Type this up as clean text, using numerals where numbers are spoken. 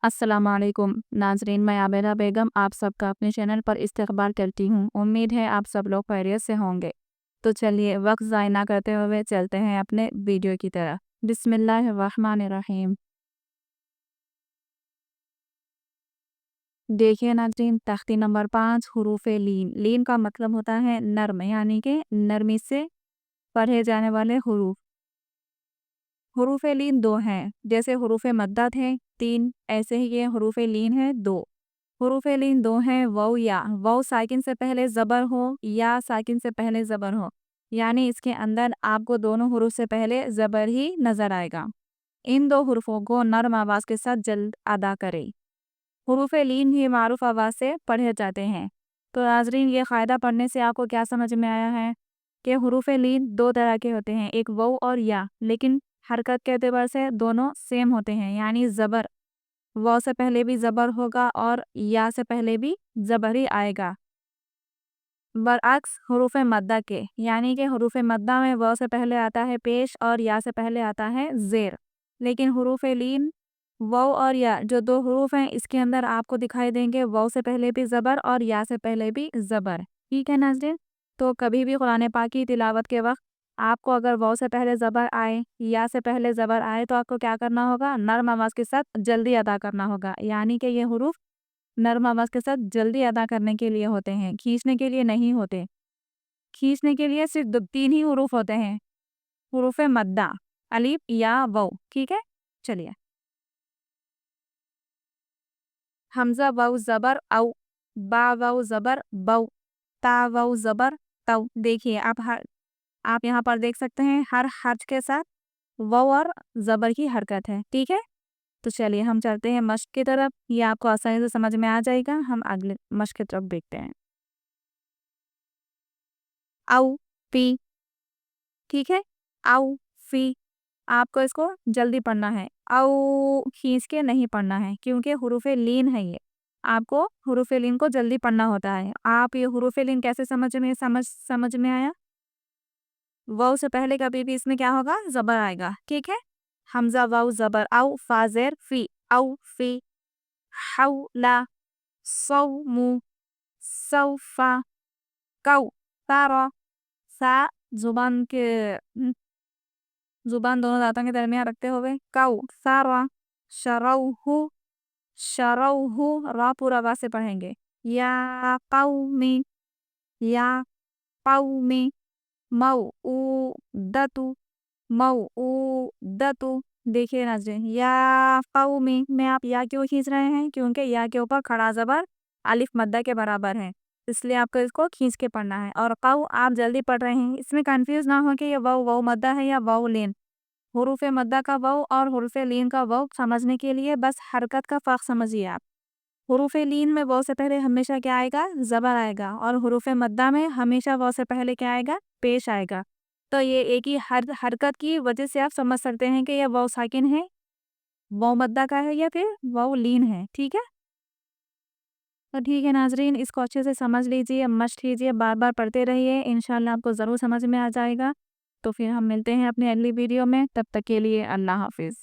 अस्सलाम वालेकुम नाजरीन, मैं आबिदा बेगम आप सबका अपने चैनल पर इस्तकबाल करती हूँ। उम्मीद है आप सब लोग खैरियत से होंगे। तो चलिए वक्त ज़ाय ना करते हुए चलते हैं अपने वीडियो की तरफ। बिस्मिल्लाहिर्रहमानिर्रहीम। देखिए नाजरीन, तख्ती नंबर 5 हुरूफ लीन। लीन का मतलब होता है नर्म, यानी कि नरमी से पढ़े जाने वाले हुरूफ। हुरूफ लीन 2 हैं, जैसे हुरूफ मद्दा थे 3, ऐसे ही ये हुरूफ लीन है 2। हुरूफ लीन 2 हैं वाव या। वाव साकिन से पहले ज़बर हो या साकिन से पहले ज़बर हो, यानी इसके अंदर आपको दोनों हुरूफ से पहले ज़बर ही नज़र आएगा। इन दो हुरूफों को नरम आवाज़ के साथ जल्द अदा करें। हुरूफ लीन ही मारूफ आवाज़ से पढ़े जाते हैं। तो नाज़रीन, ये क़ायदा पढ़ने से आपको क्या समझ में आया है कि हुरूफ लीन 2 तरह के होते हैं, एक वाव और या, लेकिन हरकत के एतबार से दोनों सेम होते हैं, यानी ज़बर वाव से पहले भी ज़बर होगा और या से पहले भी ज़बर ही आएगा। बरअक्स हुरूफ मद्दा के, यानी कि हुरूफ मद्दा में वाव से पहले आता है पेश और या से पहले आता है ज़ेर। लेकिन हुरूफ लीन वाव और या जो 2 हुरूफ हैं, इसके अंदर आपको दिखाई देंगे वाव से पहले भी ज़बर और या से पहले भी ज़बर। ठीक है नाज़रीन? तो कभी भी कुरान पाक की तिलावत के वक़्त आपको अगर वाव से पहले ज़बर आए, या से पहले ज़बर आए, तो आपको क्या करना होगा? नर्म आवाज़ के साथ जल्दी अदा करना होगा। यानी कि ये हुरूफ नर्म आवाज़ के साथ जल्दी अदा करने के लिए होते हैं, खींचने के लिए नहीं होते। खींचने के लिए सिर्फ़ 3 ही हुरूफ होते हैं, हुरूफ मद्दा, अलिफ, या, वाव। ठीक है? चलिए। हमज़ा वाव ज़बर औ, बा वाव ज़बर बौ, ता वाव ज़बर तौ। देखिए आप यहाँ पर देख सकते हैं हर हर्फ के साथ वाव और ज़बर की हरकत है। ठीक है? तो चलिए हम चलते हैं मश्क की तरफ, ये आपको आसानी से समझ में आ जाएगा। हम अगले मश्क की तरफ देखते हैं। औ, फी। ठीक है? औ, फी। आपको इसको जल्दी पढ़ना है। औ खींच के नहीं पढ़ना है, क्योंकि हुरूफ लीन है ये। आपको हुरूफ लीन को जल्दी पढ़ना होता है। आप ये हुरूफ लीन कैसे समझ में आया? वाव से पहले कभी भी इसमें क्या होगा? ज़बर आएगा। ठीक है? हमज़ा वाव ज़बर औ, फा ज़ेर फी, औ फी। हौला, सौमु, सौफ़ा, कौ, तारा, सा ज़ुबान दोनों दाँतों के दरमियान रखते हुए कौ, सारा, शरौहु, शरौहु, रा पूरा वा से पढ़ेंगे। या कौमी, या कौमी, मौऊदतु, मौऊदतु। देखिए नाज़रीन, या कौमी में आप या क्यों खींच रहे हैं? क्योंकि या के ऊपर खड़ा ज़बर अलिफ मद्दा के बराबर है, इसलिए आपको इसको खींच के पढ़ना है। और कौ आप जल्दी पढ़ रहे हैं, इसमें कन्फ्यूज़ ना हो कि ये वाव वाव मद्दा है या वाव लीन। हुरूफ मद्दा का वाव और हुरूफ लीन का वाव समझने के लिए बस हरकत का फ़र्क समझिए आप। हुरूफ लीन में वाव से पहले हमेशा क्या आएगा? ज़बर आएगा, और हुरूफ मद्दा में हमेशा वाव से पहले क्या आएगा? पेश आएगा। तो ये एक ही हरकत की वजह से आप समझ सकते हैं कि यह वाव साकिन है, वाव मद्दा का है, या फिर वाव लीन है। ठीक है? तो ठीक है नाज़रीन, इसको अच्छे से समझ लीजिए, मश्क कीजिए, बार-बार पढ़ते रहिए, इंशाअल्लाह आपको ज़रूर समझ में आ जाएगा। तो फिर हम मिलते हैं अपनी अगली वीडियो में, तब तक के लिए अल्लाह हाफ़िज़।